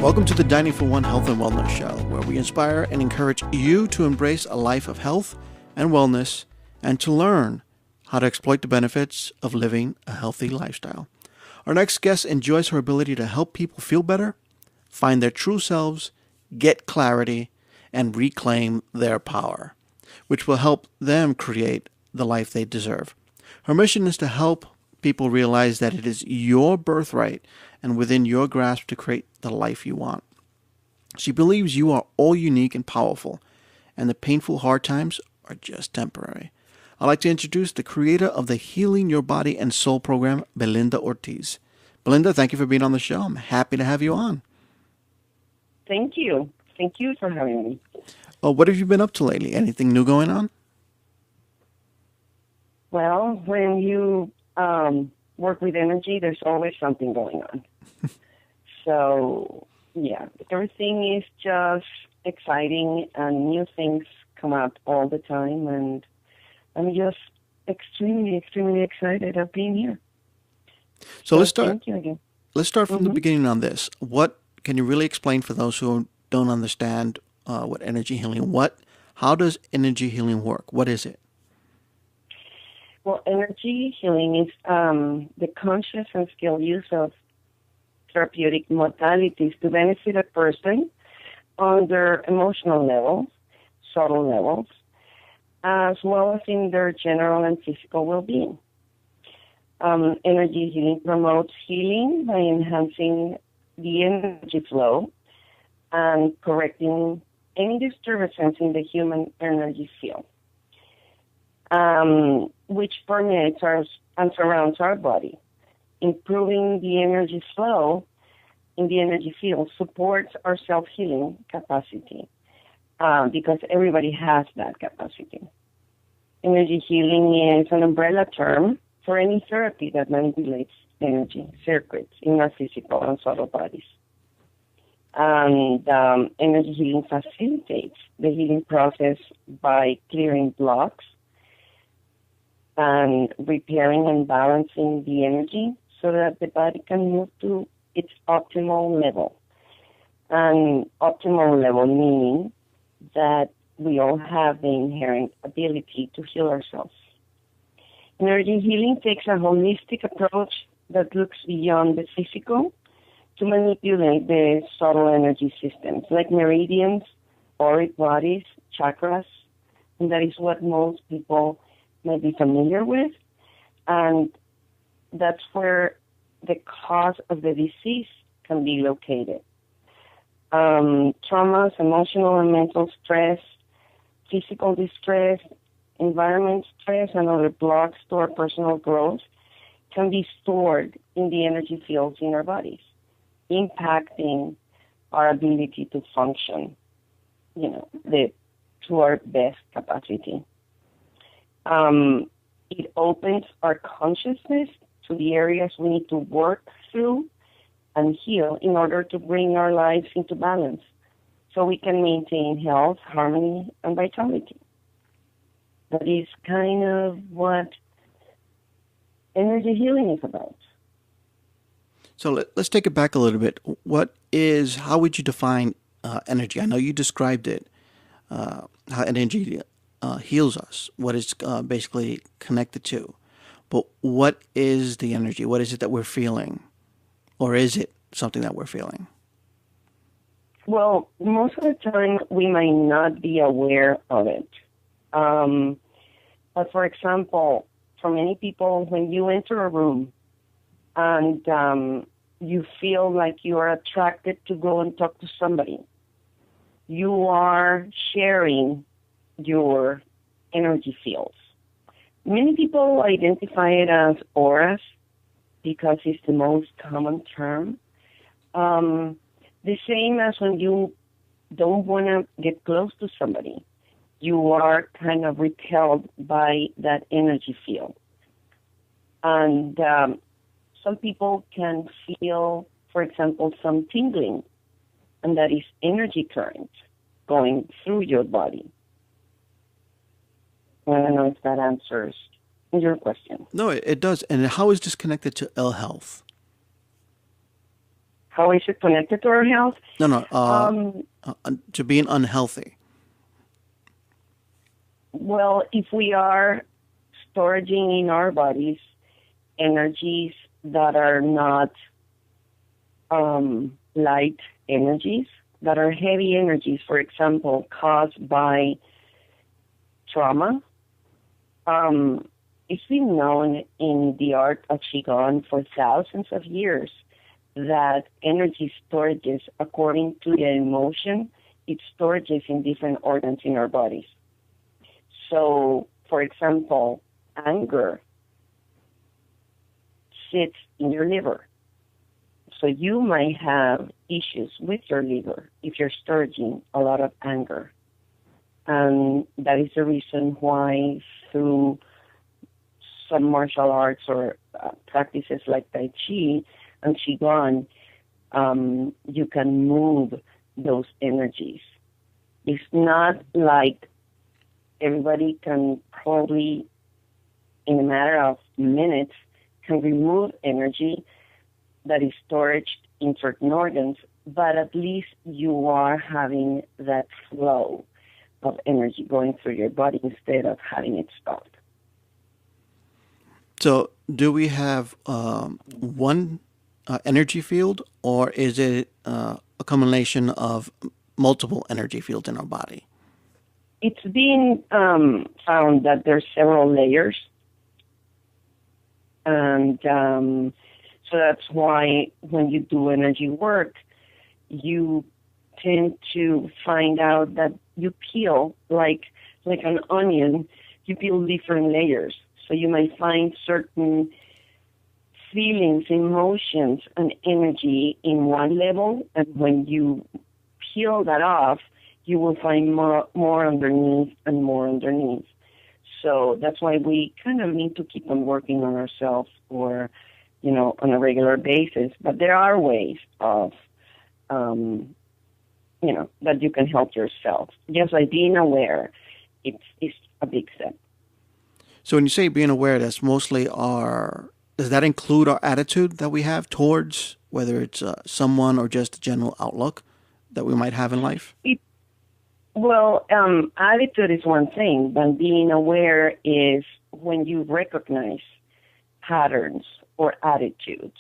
Welcome to the Dining for One Health and Wellness Show, where we inspire and encourage you to embrace a life of health and wellness and to learn how to exploit the benefits of living a healthy lifestyle. Our next guest enjoys her ability to help people feel better, find their true selves, get clarity, and reclaim their power, which will help them create the life they deserve. Her mission is to help people realize that it is your birthright and within your grasp to create the life you want. She believes you are all unique and powerful, and the painful hard times are just temporary. I'd like to introduce the creator of the Healing Your Body and Soul program, Belinda Ortiz. Belinda, thank you for being on the show. I'm happy to have you on. Thank you. Thank you for having me. What have you been up to lately? Anything new going on? Well, when you work with energy, there's always something going on. So, yeah, everything is just exciting and new things come up all the time, and I'm just extremely, extremely excited of being here. So let's start. Thank you again. Let's start from the beginning on this. What can you really explain for those who don't understand what energy healing? How does energy healing work? What is it? Well, energy healing is the conscious and skilled use of therapeutic modalities to benefit a person on their emotional levels, subtle levels, as well as in their general and physical well-being. Energy healing promotes healing by enhancing the energy flow and correcting any disturbances in the human energy field, which permeates and surrounds our body. Improving the energy flow in the energy field supports our self-healing capacity because everybody has that capacity. Energy healing is an umbrella term for any therapy that manipulates energy circuits in our physical and subtle bodies. And energy healing facilitates the healing process by clearing blocks and repairing and balancing the energy so that the body can move to its optimal level. And optimal level meaning that we all have the inherent ability to heal ourselves. Energy healing takes a holistic approach that looks beyond the physical to manipulate the subtle energy systems like meridians, auric bodies, chakras, and that is what most people may be familiar with, and that's where the cause of the disease can be located. Traumas, emotional and mental stress, physical distress, environment stress, and other blocks to our personal growth can be stored in the energy fields in our bodies, impacting our ability to function, to our best capacity. It opens our consciousness to the areas we need to work through and heal in order to bring our lives into balance so we can maintain health, harmony, and vitality. That is kind of what energy healing is about. So let's take it back a little bit. How would you define energy? I know you described it, how energy heals us, what it's basically connected to. But what is the energy? What is it that we're feeling? Or is it something that we're feeling? Well, most of the time we might not be aware of it. But for example, for many people, when you enter a room and you feel like you are attracted to go and talk to somebody, you are sharing your energy fields. Many people identify it as auras because it's the most common term. The same as when you don't want to get close to somebody, you are kind of repelled by that energy field. And some people can feel, for example, some tingling, and that is energy current going through your body. I don't know if that answers your question. No, it does. And how is this connected to ill health? How is it connected to our health? No, to being unhealthy. Well, if we are storing in our bodies energies that are not light energies, that are heavy energies, for example, caused by trauma. It's been known in the art of Chi Gong for thousands of years that energy storages, according to the emotion, it storages in different organs in our bodies. So, for example, anger sits in your liver. So you might have issues with your liver if you're storing a lot of anger. And that is the reason why through some martial arts or practices like Tai Chi and Qigong, you can move those energies. It's not like everybody can probably, in a matter of minutes, can remove energy that is stored in certain organs, but at least you are having that flow of energy going through your body instead of having it stopped. So, do we have one energy field, or is it a combination of multiple energy fields in our body? It's been found that there's several layers, and so that's why when you do energy work, you tend to find out that you peel like an onion. You peel different layers. So you might find certain feelings, emotions, and energy in one level, and when you peel that off, you will find more underneath and more underneath. So that's why we kind of need to keep on working on ourselves, or, on a regular basis. But there are ways of, that you can help yourself. Just by being aware, it's a big step. So when you say being aware, that's mostly does that include our attitude that we have towards whether it's someone or just a general outlook that we might have in life? Attitude is one thing, but being aware is when you recognize patterns or attitudes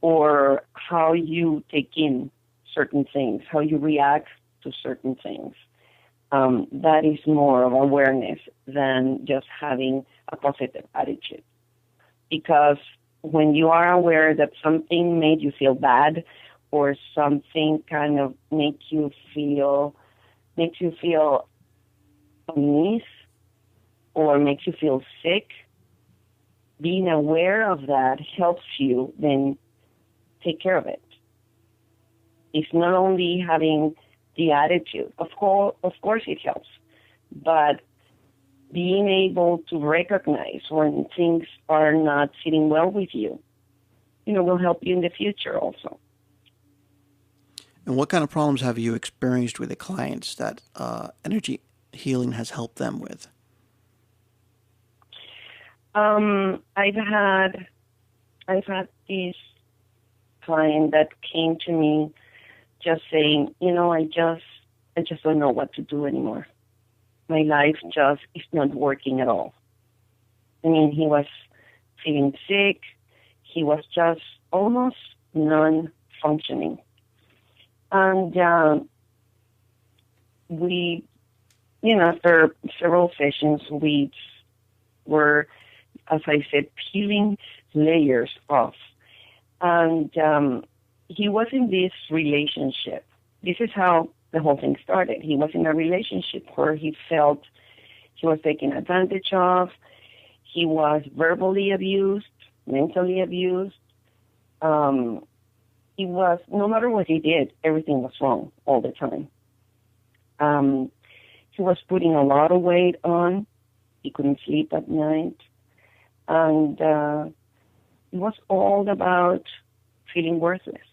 or how you take in certain things, how you react to certain things. That is more of awareness than just having a positive attitude. Because when you are aware that something made you feel bad or something kind of makes you feel unease or makes you feel sick, being aware of that helps you then take care of it. It's not only having the attitude. Of course it helps. But being able to recognize when things are not sitting well with you, will help you in the future also. And what kind of problems have you experienced with the clients that energy healing has helped them with? I've had this client that came to me just saying, I just don't know what to do anymore. My life just is not working at all. I mean, he was feeling sick. He was just almost non-functioning. And we, after several sessions, we were, as I said, peeling layers off. And he was in this relationship. This is how the whole thing started. He was in a relationship where he felt he was taken advantage of. He was verbally abused, mentally abused. He was, no matter what he did, everything was wrong all the time. He was putting a lot of weight on. He couldn't sleep at night. And it was all about feeling worthless.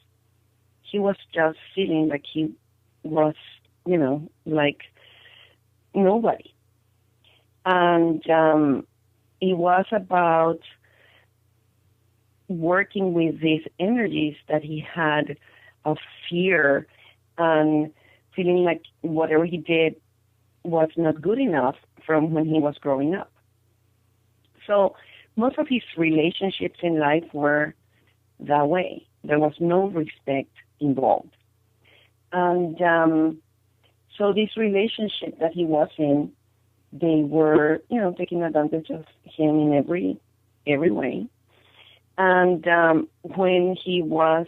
He was just feeling like he was, like nobody. And it was about working with these energies that he had of fear and feeling like whatever he did was not good enough from when he was growing up. So most of his relationships in life were that way. There was no respect involved. And so this relationship that he was in, they were, taking advantage of him in every way. And when he was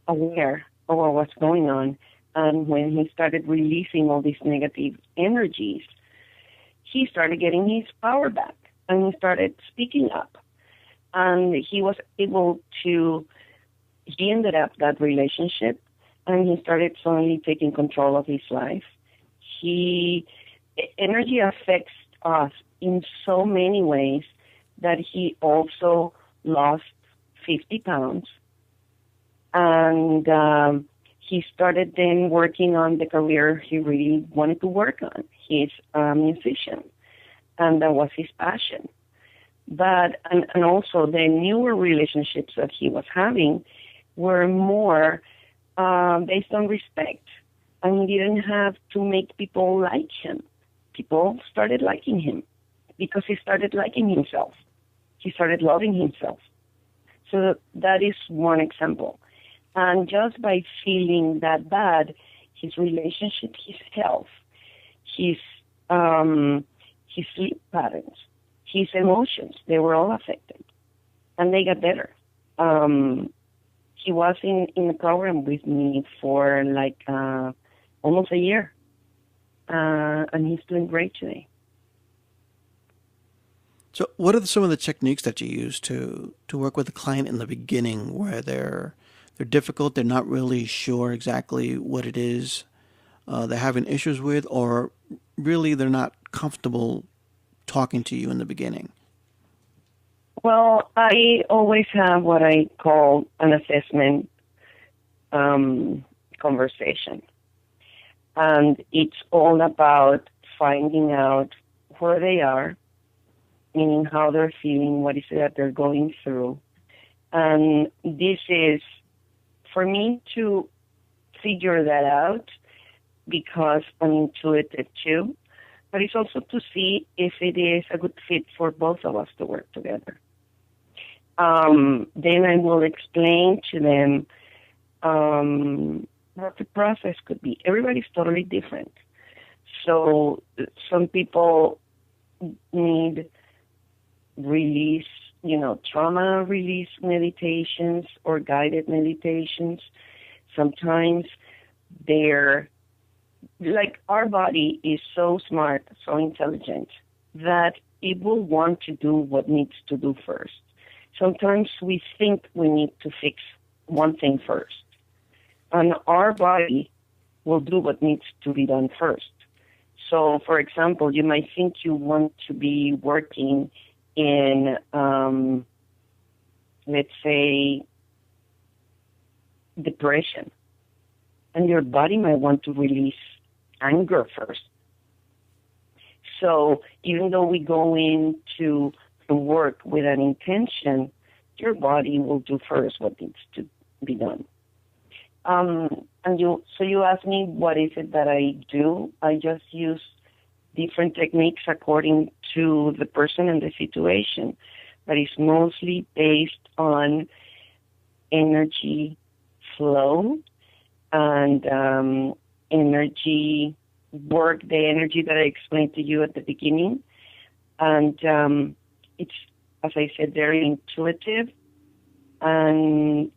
aware of what was going on, and when he started releasing all these negative energies, he started getting his power back, and he started speaking up. And he was able to, he ended up that relationship, and he started suddenly taking control of his life. Energy affects us in so many ways that he also lost 50 pounds. And he started then working on the career he really wanted to work on. He's a musician, and that was his passion. But, and also the newer relationships that he was having were more based on respect. And he didn't have to make people like him. People started liking him because he started liking himself. He started loving himself. So that is one example. And just by feeling that bad, his relationship, his health, his sleep patterns, his emotions, they were all affected. And they got better. He was in the program with me for almost a year. And he's doing great today. So what are some of the techniques that you use to work with a client in the beginning where they're difficult, they're not really sure exactly what it is they're having issues with, or really they're not comfortable talking to you in the beginning? Well, I always have what I call an assessment conversation. And it's all about finding out where they are, meaning how they're feeling, what is it that they're going through. And this is for me to figure that out because I'm intuitive too, but it's also to see if it is a good fit for both of us to work together. Then I will explain to them what the process could be. Everybody's totally different. So some people need release, trauma release meditations or guided meditations. Sometimes our body is so smart, so intelligent, that it will want to do what needs to do first. Sometimes we think we need to fix one thing first. And our body will do what needs to be done first. So, for example, you might think you want to be working in, let's say, depression. And your body might want to release anger first. So even though we go into the work with an intention, your body will do first what needs to be done. So you ask me, what is it that I do? I just use different techniques according to the person and the situation, but it's mostly based on energy flow and energy work, the energy that I explained to you at the beginning. And it's, as I said, very intuitive. And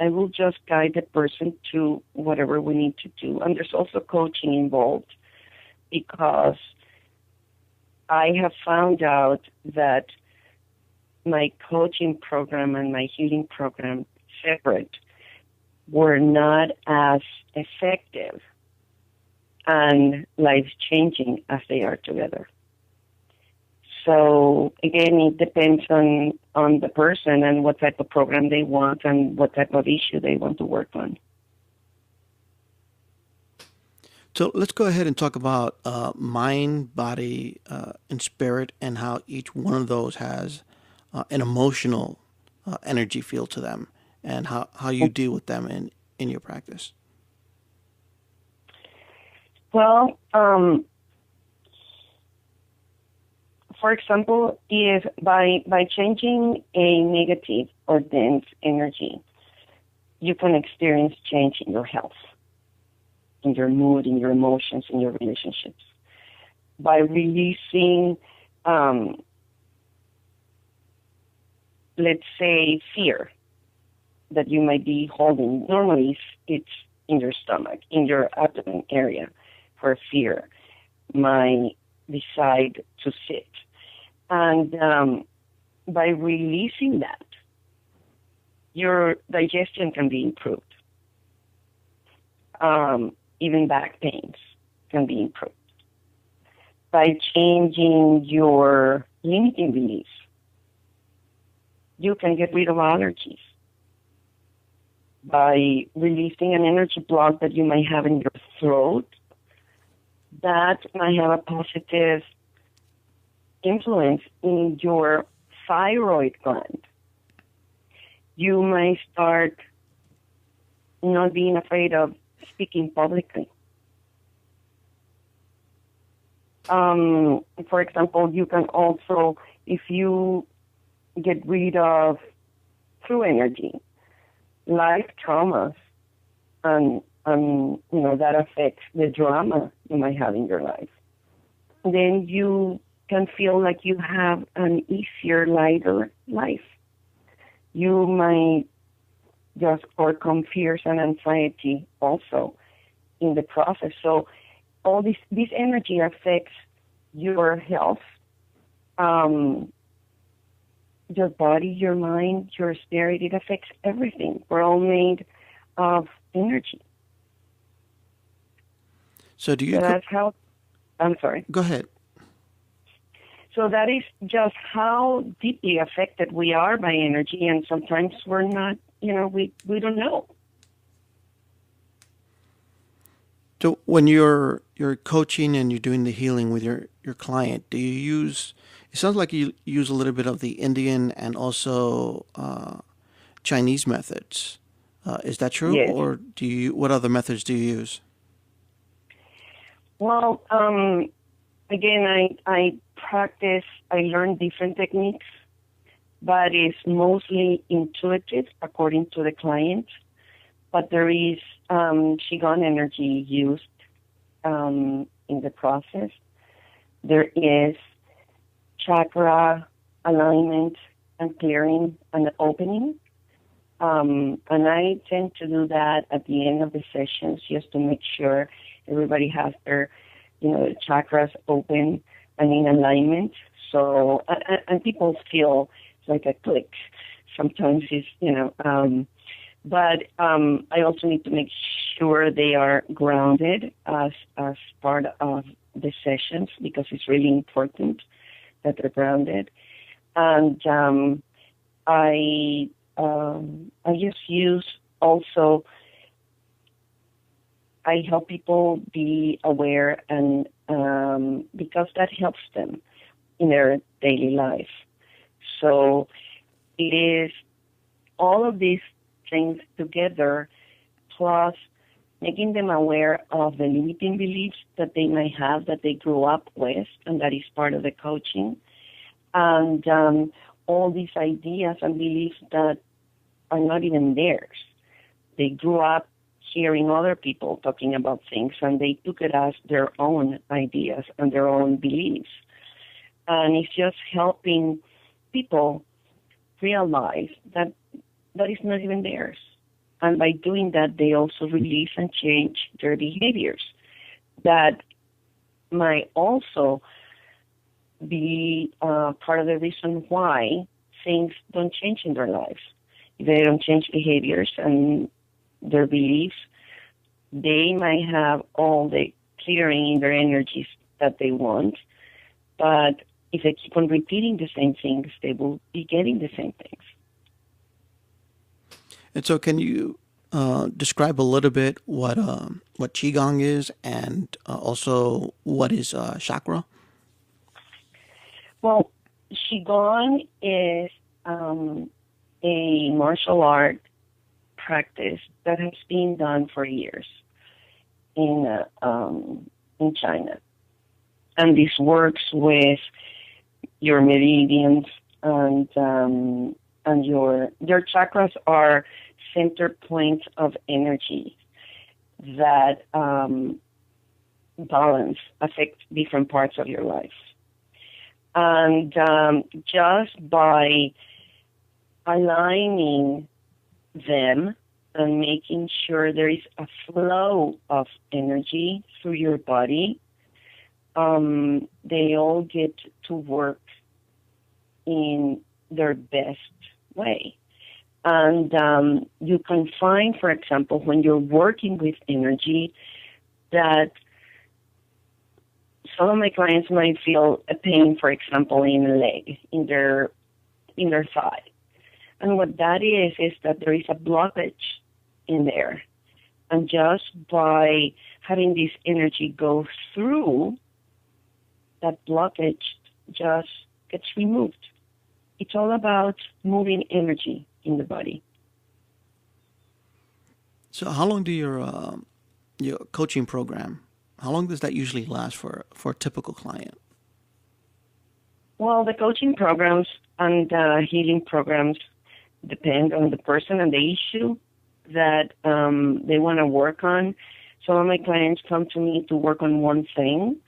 I will just guide the person to whatever we need to do. And there's also coaching involved because I have found out that my coaching program and my healing program separate were not as effective and life-changing as they are together. So again, it depends on the person and what type of program they want and what type of issue they want to work on. So let's go ahead and talk about mind, body, and spirit, and how each one of those has an emotional energy field to them. and how you deal with them in your practice. Well, for example, if by changing a negative or dense energy, you can experience change in your health, in your mood, in your emotions, in your relationships. By releasing, let's say, fear that you might be holding. Normally, it's in your stomach, in your abdomen area, where fear might decide to sit. And by releasing that, your digestion can be improved. Even back pains can be improved. By changing your limiting beliefs, you can get rid of allergies. By releasing an energy block that you might have in your throat, that might have a positive influence in your thyroid gland. You may start not being afraid of speaking publicly. For example, you can also, if you get rid of through energy, life traumas, and that affects the drama you might have in your life, then you can feel like you have an easier, lighter life. You might just overcome fears and anxiety also in the process. So all this energy affects your health, your body, your mind, your spirit. It affects everything. We're all made of energy. So do you? So that's how. I'm sorry. Go ahead. So that is just how deeply affected we are by energy, and sometimes we're not. We don't know. So when you're coaching and you're doing the healing with your client, do you use? It sounds like you use a little bit of the Indian and also Chinese methods. Is that true, Yes. or do you? What other methods do you use? Well, again, I practice. I learn different techniques, but it's mostly intuitive according to the client. But there is Chi Gong energy used in the process. There is chakra alignment and clearing and opening. And I tend to do that at the end of the sessions just to make sure everybody has their, chakras open and in alignment. So, and people feel like a click. Sometimes it's, but I also need to make sure they are grounded as part of the sessions, because it's really important that they're grounded. And I just use also, I help people be aware, and because that helps them in their daily life. So it is all of these things together, plus making them aware of the limiting beliefs that they may have, that they grew up with, and that is part of the coaching. And all these ideas and beliefs that are not even theirs. They grew up hearing other people talking about things, and they took it as their own ideas and their own beliefs. And it's just helping people realize that is not even theirs. And by doing that, they also release and change their behaviors that might also be part of the reason why things don't change in their lives. If they don't change behaviors and their beliefs, they might have all the clearing in their energies that they want, but if they keep on repeating the same things, they will be getting the same things. And so, can you describe a little bit what Chi Gong is, and also what is chakra? Well, Chi Gong is a martial art practice that has been done for years in China. And this works with your meridians and your chakras are center points of energy that affect different parts of your life. And just by aligning them and making sure there is a flow of energy through your body, they all get to work in their best way. And you can find, for example, when you're working with energy, that some of my clients might feel a pain, for example, in a leg, in their thigh. And what that is that there is a blockage in there. And just by having this energy go through, that blockage just gets removed. It's all about moving energy in the body. So how long do your coaching program, how long does that usually last for a typical client? Well, the coaching programs and healing programs depend on the person and the issue that they want to work on. Some of my clients come to me to work on one thing,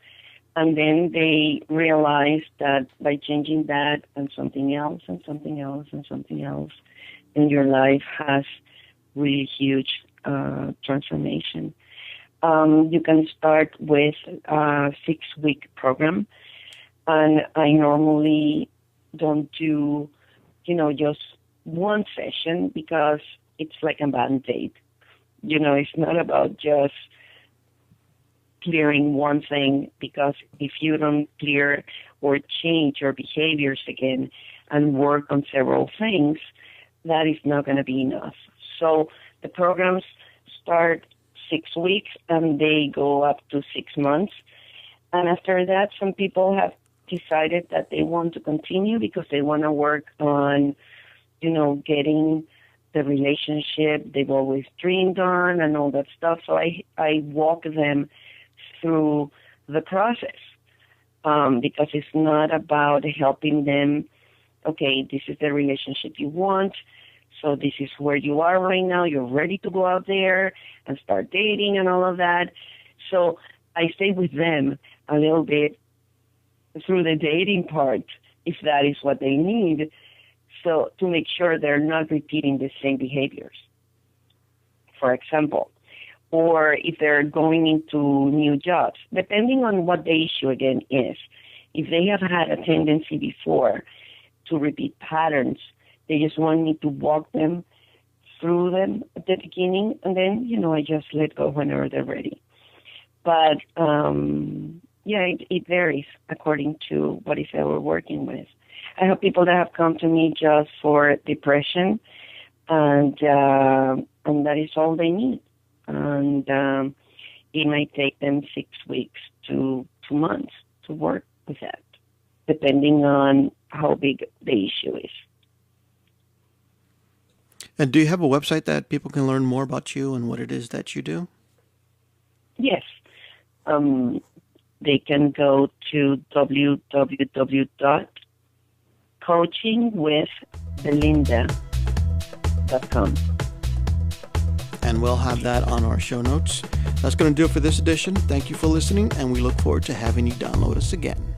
and then they realize that by changing that and something else and something else and something else, and your life has really huge transformation. You can start with a 6-week program, and I normally don't do, just one session because it's like a Band-Aid. It's not about just clearing one thing, because if you don't clear or change your behaviors again and work on several things, that is not going to be enough. So the programs start 6 weeks and they go up to 6 months. And after that, some people have decided that they want to continue because they want to work on, getting the relationship they've always dreamed on and all that stuff. So I walk them through the process because it's not about helping them, okay, this is the relationship you want, so this is where you are right now, you're ready to go out there and start dating and all of that. So I stay with them a little bit through the dating part, if that is what they need, so to make sure they're not repeating the same behaviors, for example, or if they're going into new jobs, depending on what the issue again is. If they have had a tendency before to repeat patterns, they just want me to walk them through them at the beginning, and then, I just let go whenever they're ready. But, it varies according to what is that we're working with. I have people that have come to me just for depression, and that is all they need. And it might take them 6 weeks to 2 months to work with that, depending on how big the issue is. And do you have a website that people can learn more about you and what it is that you do? Yes. They can go to www.coachingwithbelinda.com. And we'll have that on our show notes. That's going to do it for this edition. Thank you for listening, and we look forward to having you download us again.